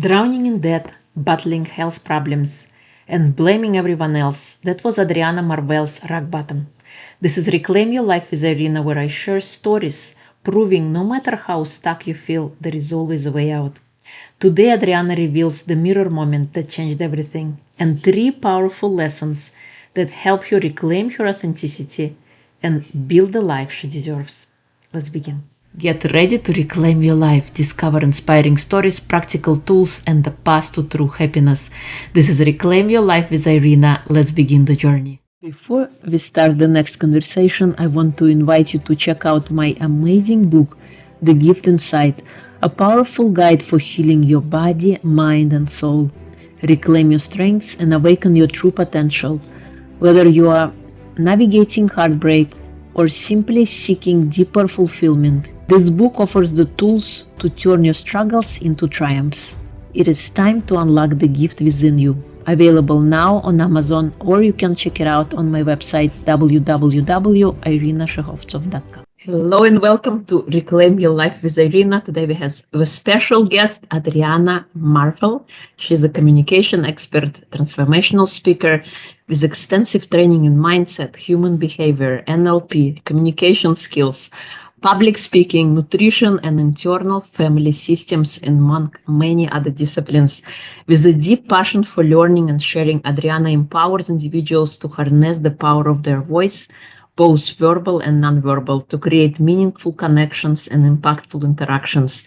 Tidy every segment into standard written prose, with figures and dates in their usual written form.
Drowning in debt, battling health problems, and blaming everyone else, that was Adriana Marvel's rock bottom. This is Reclaim Your Life with Irina, where I share stories proving no matter how stuck you feel, there is always a way out. Today, Adriana reveals the mirror moment that changed everything and three powerful lessons that help you reclaim her authenticity and build the life she deserves. Let's begin. Get ready to reclaim your life, discover inspiring stories, practical tools, and the path to true happiness. This is Reclaim Your Life with Irina. Let's begin the journey. Before we start the next conversation, I want to invite you to check out my amazing book, The Gift Inside, a powerful guide for healing your body, mind, and soul. Reclaim your strengths and awaken your true potential. Whether you are navigating heartbreak or simply seeking deeper fulfillment, this book offers the tools to turn your struggles into triumphs. It is time to unlock the gift within you. Available now on Amazon, or you can check it out on my website www.irinashehovtsov.com. Hello and welcome to Reclaim Your Life with Irina. Today we have a special guest, Adriana Marvel. She's a communication expert, transformational speaker with extensive training in mindset, human behavior, NLP, communication skills, public speaking, nutrition, and internal family systems, among many other disciplines. With a deep passion for learning and sharing, Adriana empowers individuals to harness the power of their voice, both verbal and nonverbal, to create meaningful connections and impactful interactions.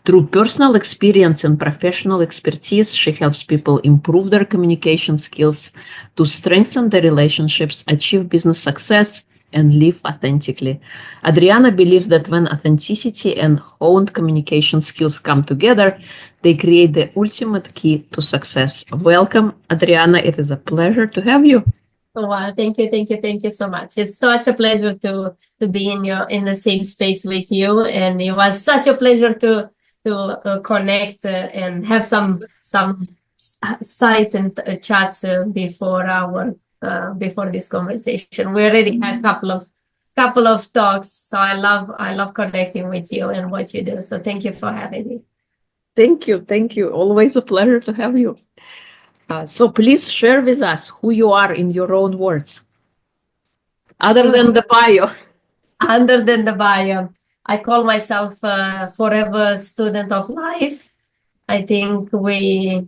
Through personal experience and professional expertise, she helps people improve their communication skills, to strengthen their relationships, achieve business success, and live authentically. Adriana believes that when authenticity and honed communication skills come together, they create the ultimate key to success. Welcome, Adriana. It is a pleasure to have you. Oh, wow, thank you so much. It's such a pleasure to be in the same space with you, and it was such a pleasure to connect and have some sites and chats before this conversation. We already had couple of talks, so I love connecting with you and what you do. So thank you for having me. Thank you. Always a pleasure to have you. So please share with us who you are in your own words, other than the bio. Other than the bio, I call myself a forever student of life. I think I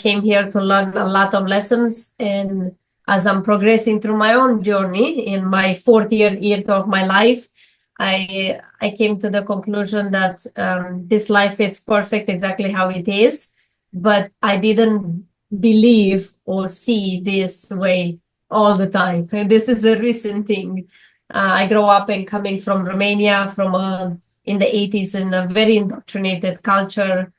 came here to learn a lot of lessons, and as I'm progressing through my own journey in my fourth year of my life, I came to the conclusion that this life is perfect exactly how it is, but I didn't believe or see this way all the time. And this is a recent thing. I grew up and coming from Romania, in the 80s, in a very indoctrinated culture,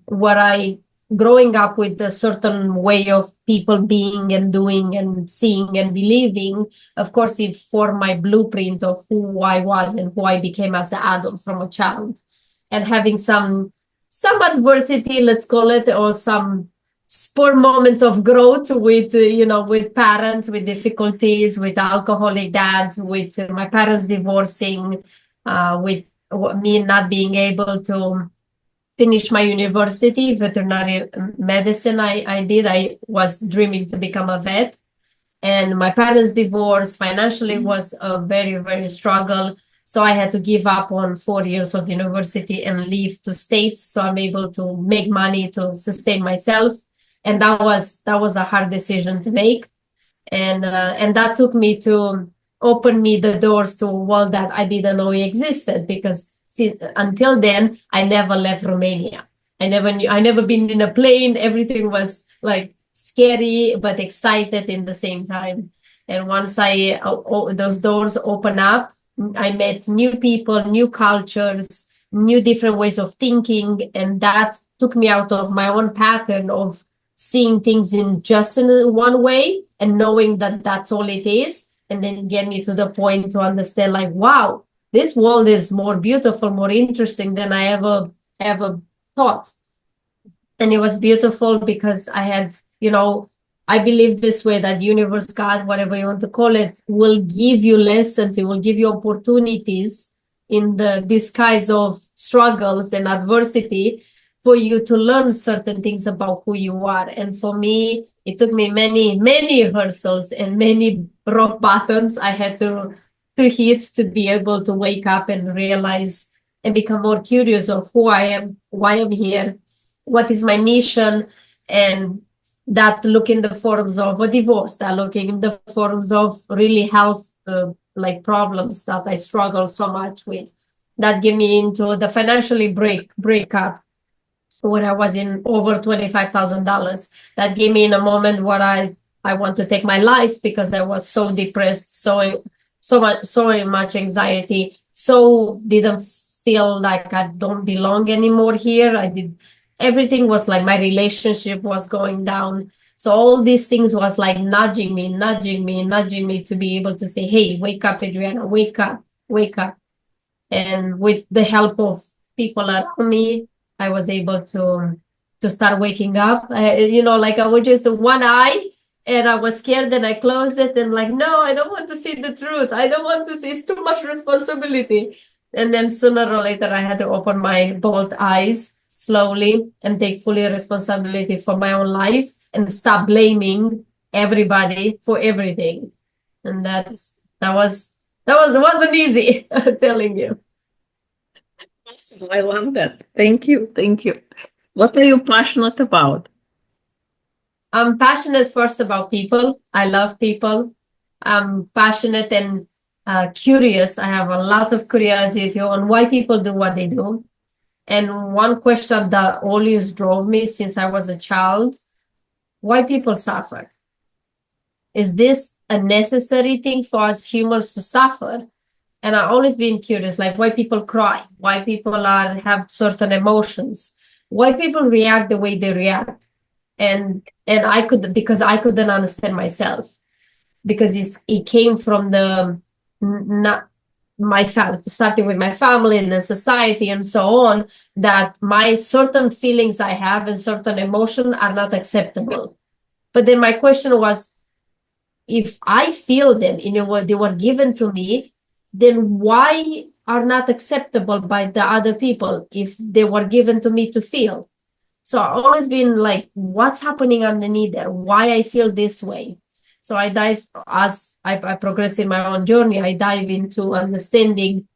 where growing up with a certain way of people being and doing and seeing and believing, of course, it formed my blueprint of who I was and who I became as an adult from a child. And having some adversity, let's call it, or some spur moments of growth with parents, with difficulties, with alcoholic dad, with my parents divorcing, with me not being able to finish my university, veterinary medicine. I was dreaming to become a vet, and my parents' divorce financially was a very, very struggle. So I had to give up on 4 years of university and leave to States, so I'm able to make money to sustain myself. And that was a hard decision to make, and that took me to open me the doors to a world that I didn't know existed, because until then I never left Romania. I never been in a plane. Everything was like scary but excited in the same time. And once those doors open up, I met new people, new cultures, new different ways of thinking, and that took me out of my own pattern of seeing things in just in one way and knowing that that's all it is, and then get me to the point to understand, like, wow, this world is more beautiful, more interesting than I ever thought. And it was beautiful because I had, I believe this way, that universe, God, whatever you want to call it, will give you lessons. It will give you opportunities in the disguise of struggles and adversity for you to learn certain things about who you are. And for me, it took me many rehearsals and many rock bottoms I had to hit to be able to wake up and realize and become more curious of who I am, why I'm here, what is my mission, and that look in the forms of a divorce, that looking in the forms of really health like problems that I struggle so much with, that give me into the financially breakup when I was in over $25,000. That gave me in a moment where I want to take my life because I was so depressed, so much anxiety, so didn't feel like I don't belong anymore here. I did everything was like my relationship was going down. So all these things was like nudging me to be able to say, hey, wake up, Adriana, wake up, wake up. And with the help of people around me, I was able to start waking up. Like I was just one eye and I was scared and I closed it and like, no, I don't want to see the truth. I don't want to see, it's too much responsibility. And then sooner or later, I had to open my both eyes slowly and take fully responsibility for my own life and stop blaming everybody for everything. And that wasn't easy, I'm telling you. Awesome. I love that. Thank you. Thank you. What are you passionate about? I'm passionate first about people. I love people. I'm passionate and curious. I have a lot of curiosity on why people do what they do. And one question that always drove me since I was a child, why people suffer? Is this a necessary thing for us humans to suffer? And I always been curious, like why people cry, why people have certain emotions, why people react the way they react. And I could, because I couldn't understand myself, because it came from the not my family, starting with my family and then society and so on, that my certain feelings I have and certain emotion are not acceptable. But then my question was, if I feel them in a way they were given to me, then why are not acceptable by the other people if they were given to me to feel? So I've always been like, what's happening underneath there? Why I feel this way? So I dive as I progress in my own journey. I dive into understanding,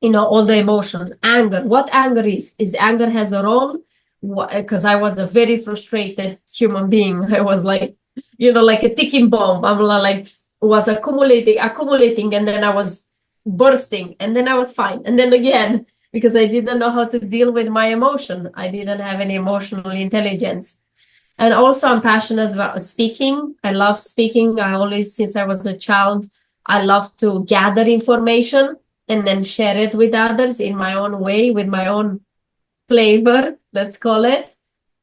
all the emotions. Anger. What anger is anger has a role? Because I was a very frustrated human being. I was like, like a ticking bomb. I'm like was accumulating, and then I was bursting, and then I was fine, and then again because I didn't know how to deal with my emotion. I didn't have any emotional intelligence. And also, I'm passionate about speaking. I love speaking. I always, since I was a child, I love to gather information and then share it with others in my own way, with my own flavor, let's call it,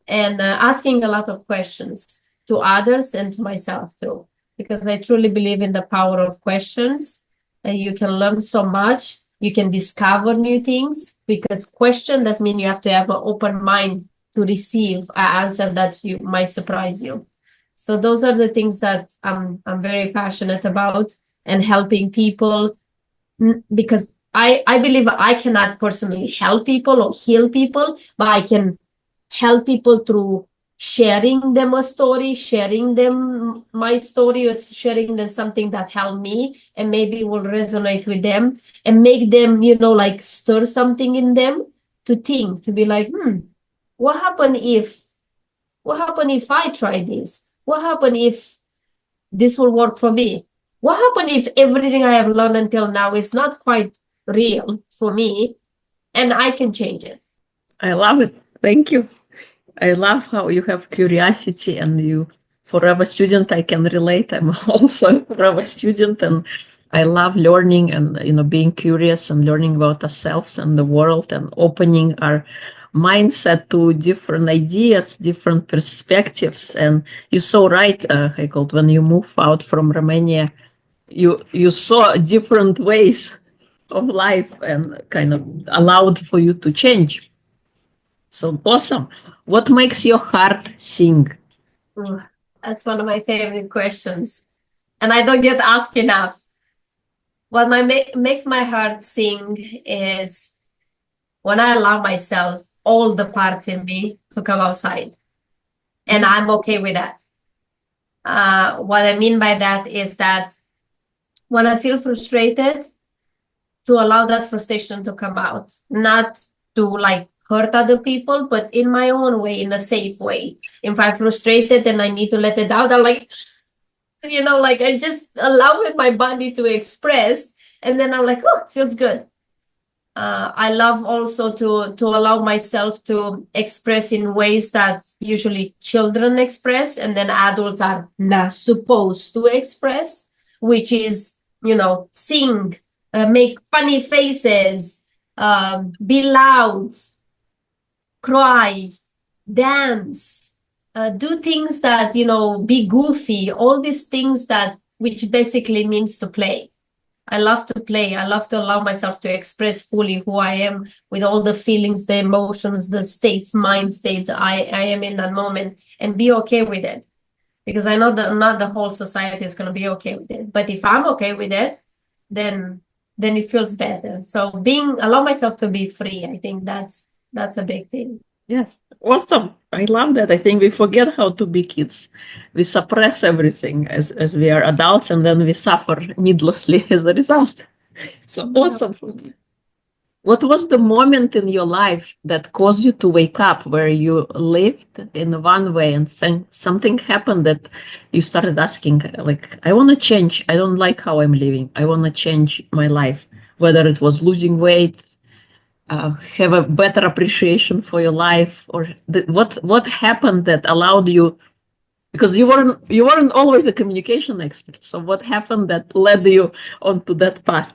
and asking a lot of questions to others and to myself too, because I truly believe in the power of questions. You can learn so much. You can discover new things because question, that means you have to have an open mind to receive an answer that you might surprise you. So those are the things that I'm very passionate about, and helping people, because I believe I cannot personally help people or heal people, but I can help people through sharing them a story, sharing them my story, or sharing them something that helped me and maybe will resonate with them and make them, like stir something in them to think, to be like, what happened if, I try this? What happened if this will work for me? What happened if everything I have learned until now is not quite real for me and I can change it? I love it. Thank you. I love how you have curiosity and you forever student. I can relate. I'm also a forever student and I love learning and being curious and learning about ourselves and the world and opening our mindset to different ideas, different perspectives. And you're so right, Heikold, when you move out from Romania, you saw different ways of life and kind of allowed for you to change. So awesome. What makes your heart sing? Ooh, that's one of my favorite questions. And I don't get asked enough. What makes my heart sing is when I allow myself all the parts in me to come outside. And I'm okay with that. What I mean by that is that when I feel frustrated, to allow that frustration to come out, not to like hurt other people, but in my own way, in a safe way. If I'm frustrated and I need to let it out, I'm like, like I just allow it my body to express, and then I'm like, oh, it feels good. I love also to allow myself to express in ways that usually children express, and then adults are not supposed to express, which is, sing, make funny faces, be loud, cry, dance, do things that, be goofy, all these things which basically means to play. I love to play. I love to allow myself to express fully who I am with all the feelings, the emotions, the states, mind states I am in that moment, and be okay with it. Because I know that not the whole society is going to be okay with it. But if I'm okay with it, then it feels better. So allow myself to be free. I think that's a big thing. Yes, awesome. I love that. I think we forget how to be kids. We suppress everything as we are adults, and then we suffer needlessly as a result. So awesome for me. What was the moment in your life that caused you to wake up, where you lived in one way and then something happened that you started asking, like, I want to change. I don't like how I'm living. I want to change my life, whether it was losing weight, have a better appreciation for your life, or what happened that allowed you, because you weren't always a communication expert. So what happened that led you onto that path?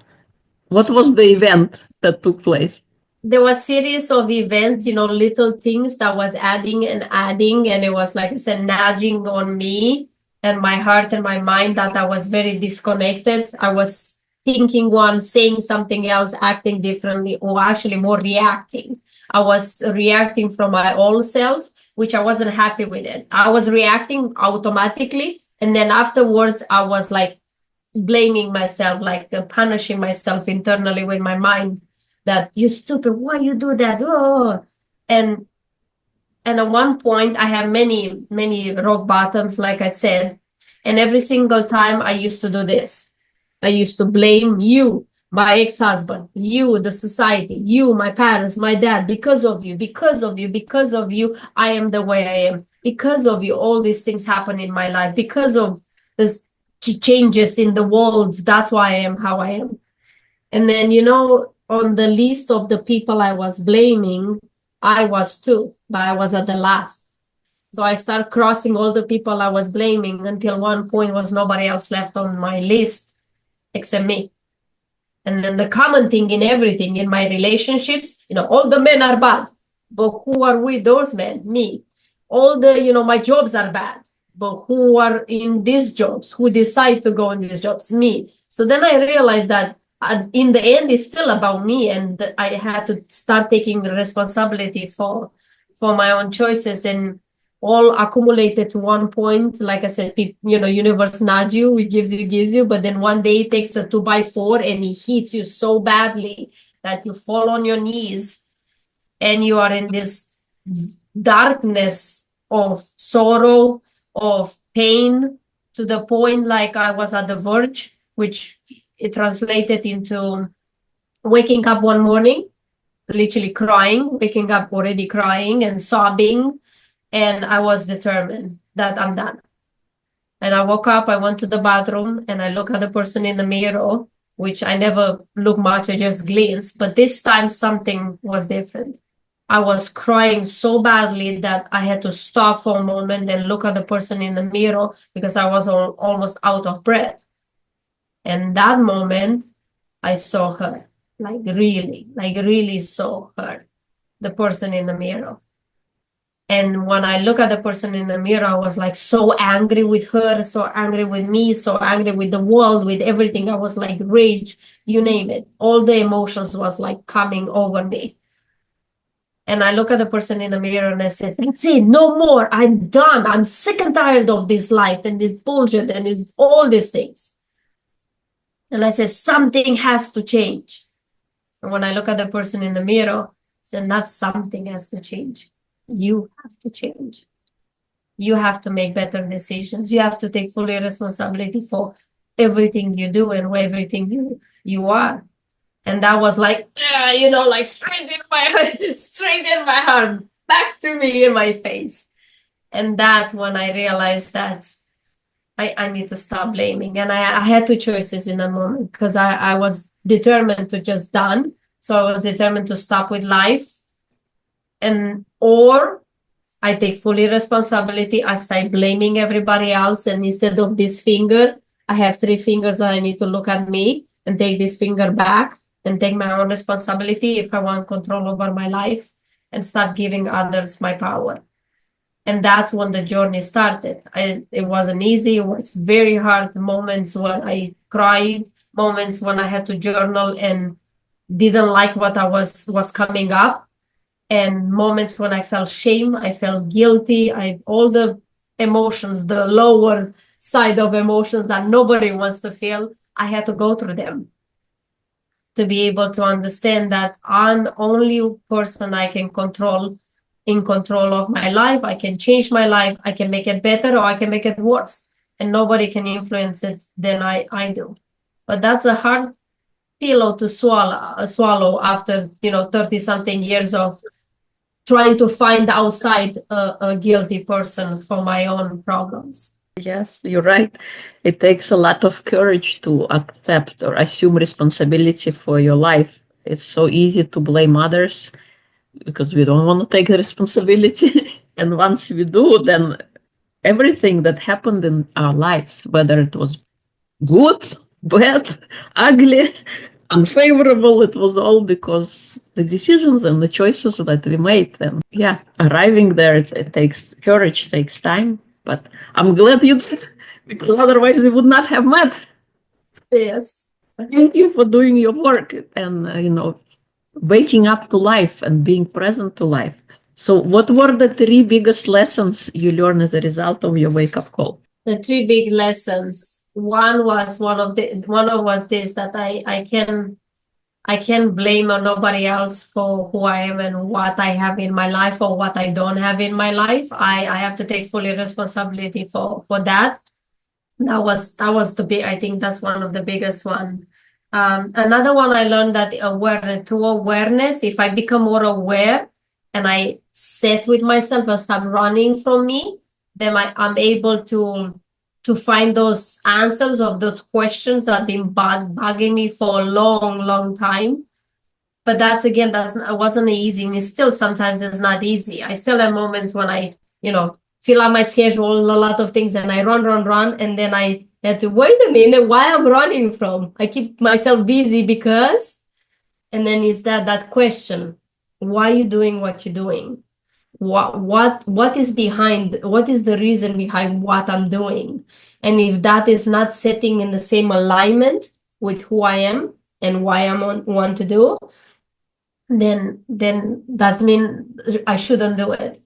What was the event that took place? There was a series of events, little things that was adding and adding, and it was, like I said, nudging on me and my heart and my mind that I was very disconnected. I was thinking one, saying something else, acting differently, or actually more reacting. I was reacting from my old self, which I wasn't happy with it. I was reacting automatically, and then afterwards I was like blaming myself, like punishing myself internally with my mind, that you stupid, why you do that? Oh. And at one point I have many rock bottoms, like I said, and every single time I used to do this. I used to blame you, my ex-husband, you, the society, you, my parents, my dad, because of you, because of you, because of you, I am the way I am. Because of you, all these things happen in my life. Because of this changes in the world, that's why I am how I am. And then, on the list of the people I was blaming, I was too, but I was at the last. So I started crossing all the people I was blaming until one point was nobody else left on my list except me. And then the common thing in everything, in my relationships, all the men are bad. But who are we, those men? Me. All the, my jobs are bad. But who are in these jobs? Who decide to go in these jobs? Me. So then I realized that in the end, it's still about me. And I had to start taking responsibility for my own choices, and all accumulated to one point. Like I said, universe nudge you, it gives you, but then one day it takes a 2x4 and it hits you so badly that you fall on your knees and you are in this darkness of sorrow, of pain, to the point like I was at the verge, which it translated into waking up one morning, literally crying, waking up already crying and sobbing. And I was determined that I'm done. And I woke up, I went to the bathroom, and I look at the person in the mirror, which I never look much, I just glance. But this time something was different. I was crying so badly that I had to stop for a moment and look at the person in the mirror because I was almost out of breath. And that moment, I saw her, like really saw her, the person in the mirror. And when I look at the person in the mirror, I was like so angry with her, so angry with me, so angry with the world, with everything. I was like rage, you name it. All the emotions was like coming over me. And I look at the person in the mirror and I said, that's it, no more. I'm done. I'm sick and tired of this life and this bullshit and all these things. And I said, something has to change. And when I look at the person in the mirror, And that's something has to change. You have to change. You have to make better decisions. You have to take fully responsibility for everything you do and everything you are. And that was like, like straight in my heart, back to me in my face. And that's when I realized that I need to stop blaming. And I had two choices in a moment, because I was determined to just done. So I was determined to stop with life, or I take fully responsibility. I start blaming everybody else. And instead of this finger, I have three fingers that I need to look at me and take this finger back and take my own responsibility if I want control over my life, and stop giving others my power. And that's when the journey started. It wasn't easy. It was very hard. Moments when I cried, moments when I had to journal and didn't like what I was coming up, and moments when I felt shame, I felt guilty. All the emotions, the lower side of emotions that nobody wants to feel, I had to go through them to be able to understand that I'm only person I can control, in control of my life. I can change my life. I can make it better, or I can make it worse. And nobody can influence it than I do. But that's a hard pillow to swallow after 30 something years of trying to find outside a guilty person for my own problems. Yes, you're right. It takes a lot of courage to accept or assume responsibility for your life. It's so easy to blame others because we don't want to take the responsibility. And once we do, then everything that happened in our lives, whether it was good, bad, ugly, unfavorable, it was all because the decisions and the choices that we made. And yeah, arriving there, it takes courage, takes time. But I'm glad you did, because otherwise we would not have met. Yes. Thank you for doing your work and, waking up to life and being present to life. So what were the three biggest lessons you learned as a result of your wake-up call? The three big lessons. One was this, that I can blame nobody else for who I am and what I have in my life or what I don't have in my life. I have to take fully responsibility for that. That was I think that's one of the biggest one. Another one, I learned that awareness, if I become more aware and I sit with myself and stop running from me, then I'm able to find those answers of those questions that have been bugging me for a long, long time. But wasn't easy, and it still sometimes is not easy. I still have moments when I, fill out my schedule, a lot of things, and I run, and then I had to wait a minute, why I'm running from? I keep myself busy because, and then is that question, why are you doing what you're doing? What is the reason behind what I'm doing? And if that is not sitting in the same alignment with who I am and why I want to do, then that means I shouldn't do it.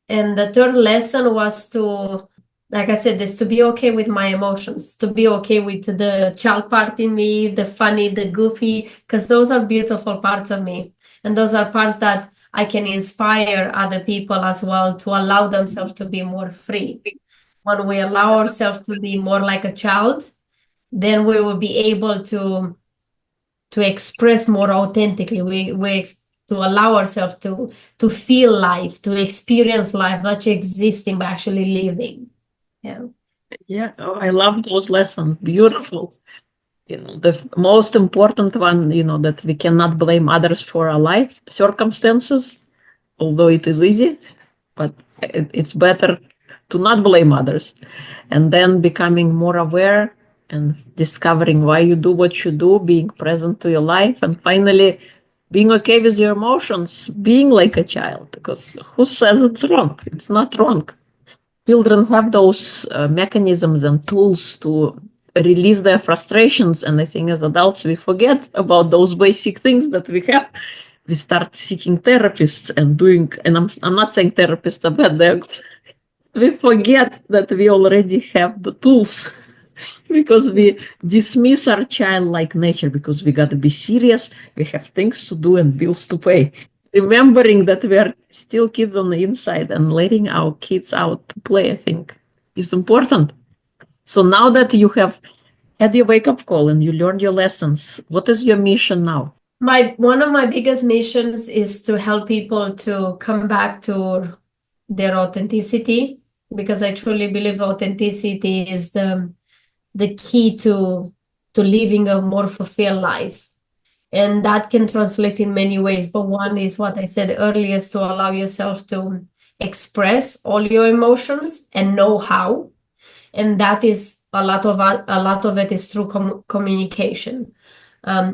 And the third lesson was to, like I said, is to be okay with my emotions, to be okay with the child part in me, the funny, the goofy, because those are beautiful parts of me. And those are parts that I can inspire other people as well to allow themselves to be more free. When we allow ourselves to be more like a child, then we will be able to express more authentically. We to allow ourselves to feel life, to experience life, not just existing, but actually living. Yeah, I love those lessons. Beautiful. The most important one, that we cannot blame others for our life circumstances, although it is easy, but it's better to not blame others. And then becoming more aware and discovering why you do what you do, being present to your life, and finally being okay with your emotions, being like a child, because who says it's wrong? It's not wrong. Children have those mechanisms and tools to release their frustrations, and I think as adults we forget about those basic things that we have. We start seeking therapists and doing, and I'm not saying therapists are bad, they're good. We forget that we already have the tools because we dismiss our childlike nature because we got to be serious, we have things to do and bills to pay. remembering that we are still kids on the inside and letting our kids out to play, I think, is important. So now that you have had your wake up call and you learned your lessons, what is your mission now? My one of my biggest missions is to help people to come back to their authenticity, because I truly believe authenticity is the key to living a more fulfilled life. And that can translate in many ways. But one is what I said earlier, is to allow yourself to express all your emotions and know how. And that is a lot of it is through communication.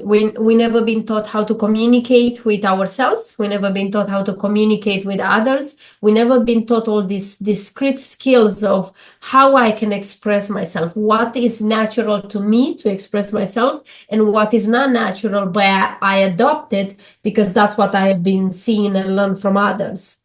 We never been taught how to communicate with ourselves. We never been taught how to communicate with others. We never been taught all these discrete skills of how I can express myself, what is natural to me to express myself, and what is not natural, but I adopt it because that's what I have been seeing and learned from others.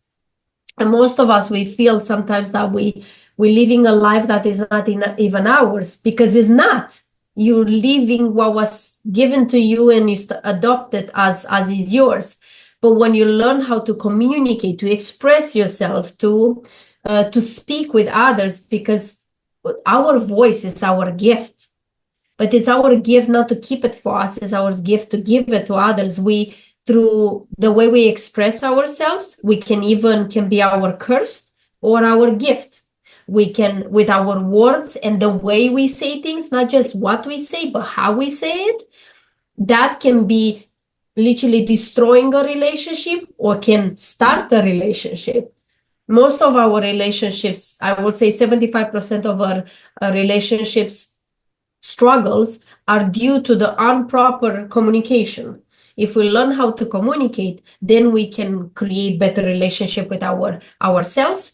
And most of us, we feel sometimes that we're living a life that is not even ours, because it's not. You're living what was given to you, and you adopt it as is yours. But when you learn how to communicate, to express yourself, to speak with others, because our voice is our gift, but it's our gift not to keep it for us. It's our gift to give it to others. We, through the way we express ourselves, we can be our curse or our gift. We can, with our words and the way we say things, not just what we say, but how we say it, that can be literally destroying a relationship or can start a relationship. Most of our relationships, I will say 75% of our relationships struggles are due to the improper communication. If we learn how to communicate, then we can create better relationship with ourselves,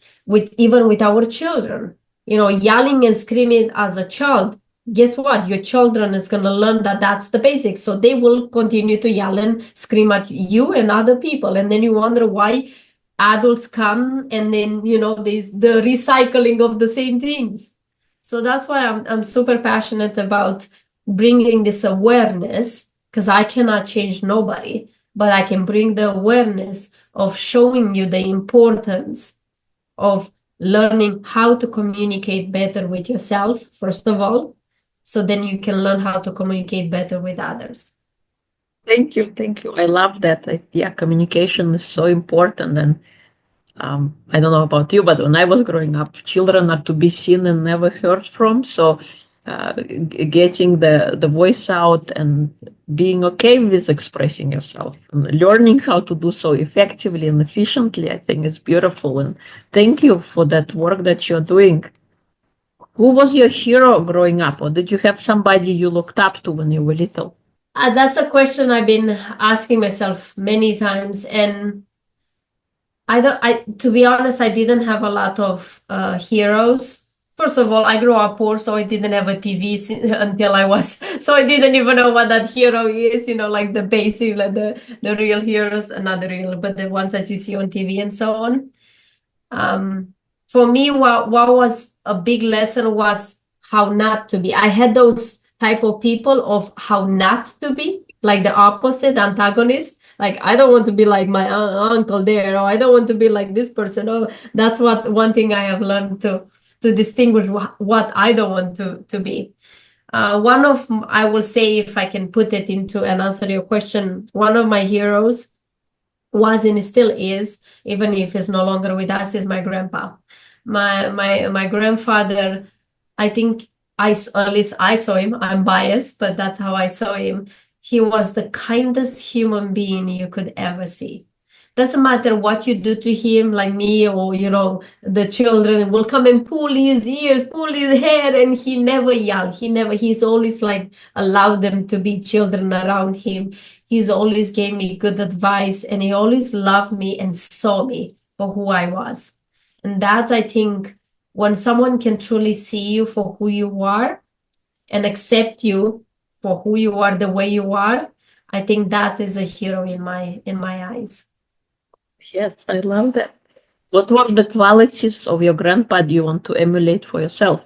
even with our children. Yelling and screaming as a child, guess what? Your children is going to learn that that's the basics. So they will continue to yell and scream at you and other people. And then you wonder why adults come and then, the recycling of the same things. So that's why I'm super passionate about bringing this awareness, because I cannot change nobody, but I can bring the awareness of showing you the importance of learning how to communicate better with yourself, first of all, so then you can learn how to communicate better with others. Thank you. Thank you. I love that. Yeah, communication is so important. And I don't know about you, but when I was growing up, children are to be seen and never heard from. So getting the voice out and being okay with expressing yourself and learning how to do so effectively and efficiently, I think is beautiful. And thank you for that work that you're doing. Who was your hero growing up, or did you have somebody you looked up to when you were little? That's a question I've been asking myself many times, and to be honest, I didn't have a lot of heroes. First of all, I grew up poor, so I didn't have a TV until I was, so I didn't even know what that hero is, like the basic, like the real heroes, not the real, but the ones that you see on TV and so on. For me, what was a big lesson was how not to be. I had those type of people of how not to be, like the opposite antagonist. Like, I don't want to be like my uncle there, or I don't want to be like this person. Oh, that's one thing I have learned to distinguish what I don't want to be. I will say, if I can put it into and answer your question, one of my heroes was and still is, even if he's no longer with us, is my grandpa. My grandfather, I think at least I saw him. I'm biased, but that's how I saw him. He was the kindest human being you could ever see. Doesn't matter what you do to him, like me, or the children will come and pull his ears, pull his hair, and he never yelled. He's always like allowed them to be children around him. He's always gave me good advice, and he always loved me and saw me for who I was. And that's, I think, when someone can truly see you for who you are and accept you for who you are, the way you are, I think that is a hero in my eyes. Yes, I love that. What were the qualities of your grandpa you want to emulate for yourself?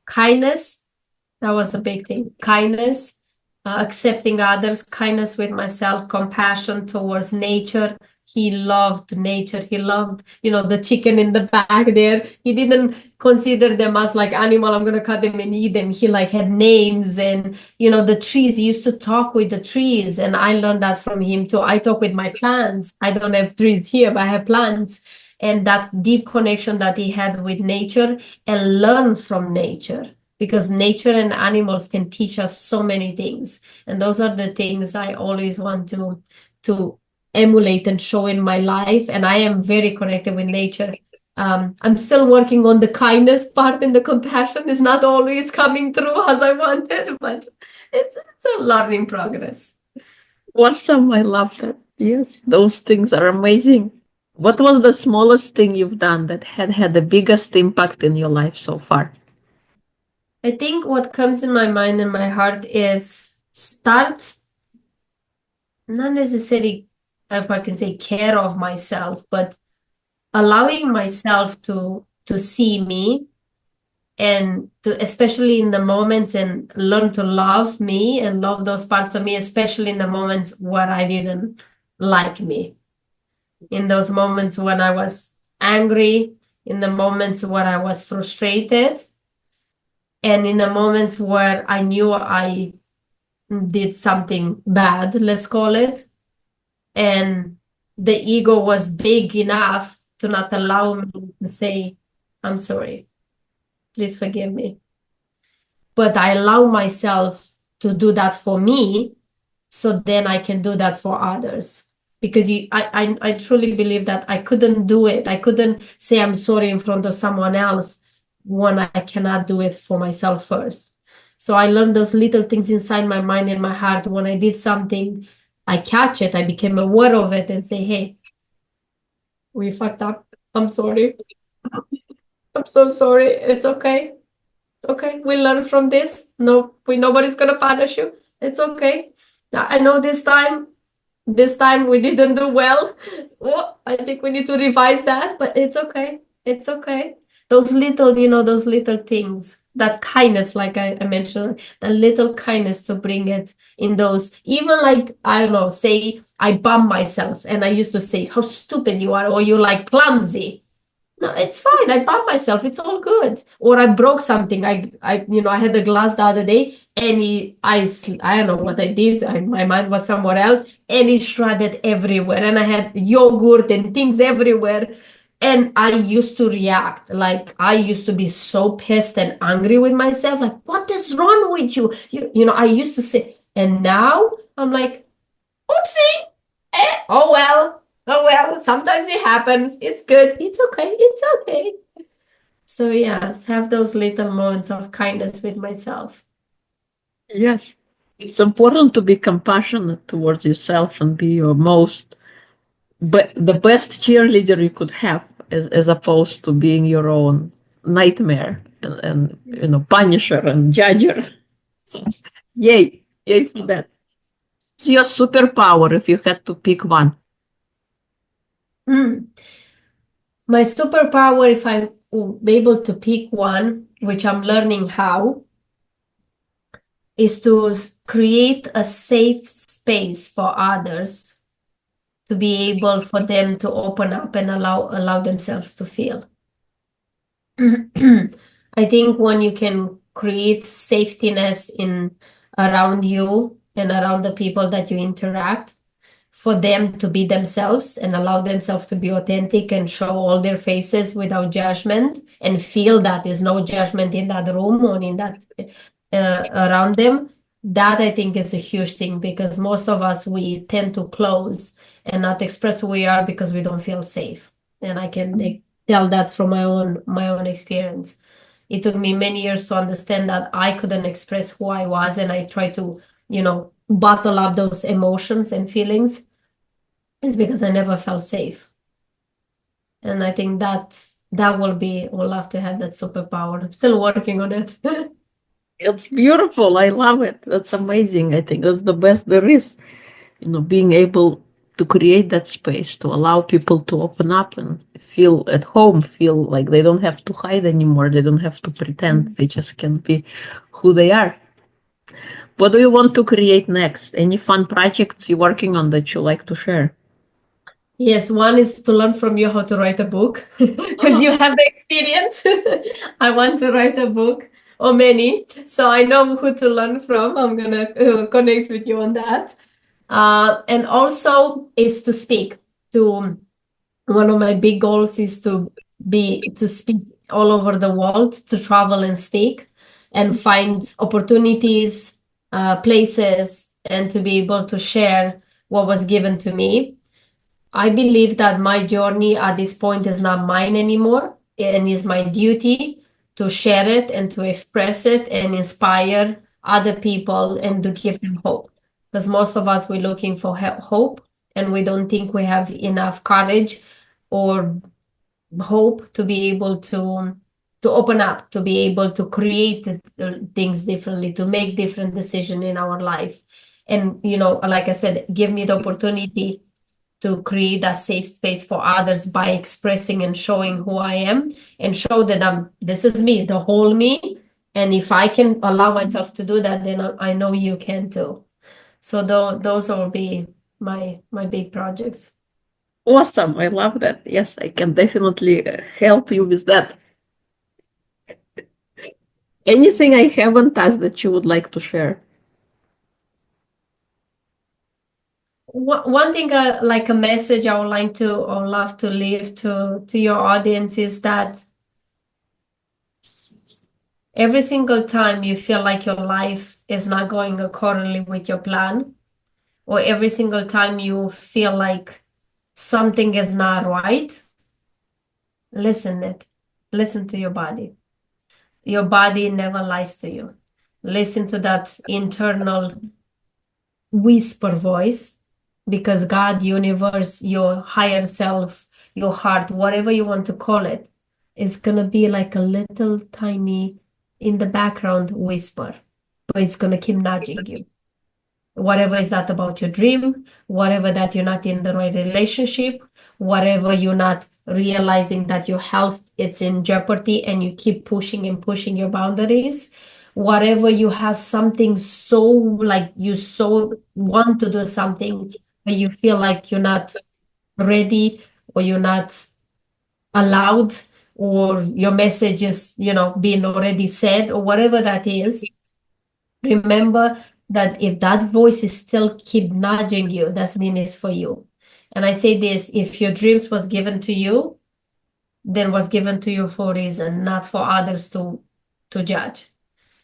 Kindness, that was a big thing. Kindness, accepting others, kindness with myself, compassion towards nature. He loved nature. He loved, the chicken in the back there. He didn't consider them as like animal. I'm gonna cut them and eat them. He like had names, and the trees. He used to talk with the trees, and I learned that from him too. I talk with my plants. I don't have trees here, but I have plants. And that deep connection that he had with nature and learn from nature, because nature and animals can teach us so many things, and those are the things I always want to emulate and show in my life. And I am very connected with nature. I'm still working on the kindness part, and the compassion is not always coming through as I wanted, but it's a learning progress. Awesome. I love that. Yes, those things are amazing. What was the smallest thing you've done that had the biggest impact in your life so far? I think what comes in my mind and my heart is start, not necessarily, if I can say, care of myself, but allowing myself to see me, and to, especially in the moments, and learn to love me and love those parts of me, especially in the moments where I didn't like me, in those moments when I was angry, in the moments where I was frustrated, and in the moments where I knew I did something bad, let's call it, and the ego was big enough to not allow me to say, I'm sorry, please forgive me. But I allow myself to do that for me, so then I can do that for others. Because I truly believe that I couldn't do it. I couldn't say I'm sorry in front of someone else when I cannot do it for myself first. So I learned those little things inside my mind and my heart. When I did something, I catch it, I became aware of it and say, hey, we fucked up. I'm sorry. I'm so sorry. It's okay. Okay, we learn from this. No, nobody's gonna punish you. It's okay. I know this time we didn't do well. Oh, I think we need to revise that, but it's okay. It's okay. Those little things, that kindness, like I mentioned, the little kindness to bring it in those, even like, I don't know, say I bump myself and I used to say, how stupid you are, or you like clumsy. No, it's fine. I bought myself. It's all good. Or I broke something. I had the glass the other day, and I don't know what I did. My mind was somewhere else, and it shredded everywhere. And I had yogurt and things everywhere. And I used to react like I used to be so pissed and angry with myself. Like, what is wrong with you? I used to say, and now I'm like, oopsie. Oh well. Oh well. Sometimes it happens. It's good. It's okay. It's okay. So yes, have those little moments of kindness with myself. Yes. It's important to be compassionate towards yourself and be your most, but the best cheerleader you could have, as opposed to being your own nightmare and punisher and judger. So, yay. Yay for that. It's your superpower if you had to pick one. Mm. My superpower, if I will be able to pick one, which I'm learning how, is to create a safe space for others to be able for them to open up and allow themselves to feel. I think when you can create safetiness in around you and around the people that you interact, for them to be themselves and allow themselves to be authentic and show all their faces without judgment, and feel that there's no judgment in that room or in that around them. That I think is a huge thing, because most of us, we tend to close and not express who we are because we don't feel safe. And I can tell that from my own experience. It took me many years to understand that I couldn't express who I was, and I tried to, bottle up those emotions and feelings. It's because I never felt safe. And I think we'll have to have that superpower. I'm still working on it. It's beautiful. I love it. That's amazing. I think that's the best there is. Being able to create that space to allow people to open up and feel at home, feel like they don't have to hide anymore. They don't have to pretend. They just can be who they are. What do you want to create next? Any fun projects you're working on that you like to share? Yes, one is to learn from you how to write a book because you have the experience. I want to write a book or many, so I know who to learn from. I'm gonna connect with you on that. And also is to speak. To One of my big goals is to speak all over the world, to travel and speak, and find opportunities, places, and to be able to share what was given to me. I believe that my journey at this point is not mine anymore, and is my duty to share it and to express it and inspire other people and to give them hope. Because most of us, we're looking for hope, and we don't think we have enough courage or hope to be able to open up, to be able to create things differently, to make different decisions in our life. And, like I said, give me the opportunity to create a safe space for others by expressing and showing who I am and show that this is me, the whole me. And if I can allow myself to do that, then I know you can too. So those will be my big projects. Awesome. I love that. Yes, I can definitely help you with that. Anything I haven't asked that you would like to share? One thing, like a message I would like to or love to leave to your audience is that every single time you feel like your life is not going accordingly with your plan, or every single time you feel like something is not right, listen it. Listen to your body. Your body never lies to you. Listen to that internal whisper voice, because God, universe, your higher self, your heart, whatever you want to call it, is gonna be like a little tiny in the background whisper, but it's gonna keep nudging you. Whatever is that about your dream, whatever that you're not in the right relationship, whatever you're not realizing that your health it's in jeopardy and you keep pushing and pushing your boundaries, whatever you have something so like you so want to do something but you feel like you're not ready or you're not allowed or your message is being already said or whatever that is. Remember that if that voice is still keep nudging you, that means it's for you. And I say this, if your dreams was given to you, then was given to you for a reason, not for others to judge.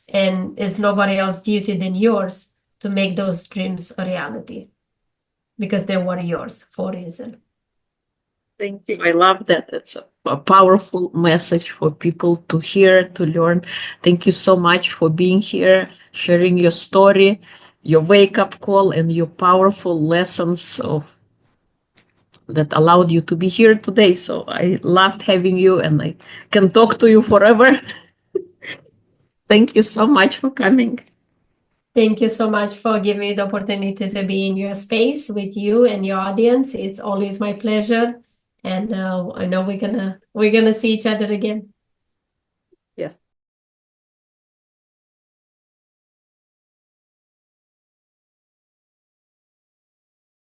And it's nobody else's duty than yours to make those dreams a reality because they were yours for a reason. Thank you. I love that. It's a powerful message for people to hear, to learn. Thank you so much for being here, sharing your story, your wake up call, and your powerful lessons of that allowed you to be here today. So I loved having you, and I can talk to you forever. Thank you so much for coming. Thank you so much for giving me the opportunity to be in your space with you and your audience. It's always my pleasure. And I know we're gonna see each other again. Yes.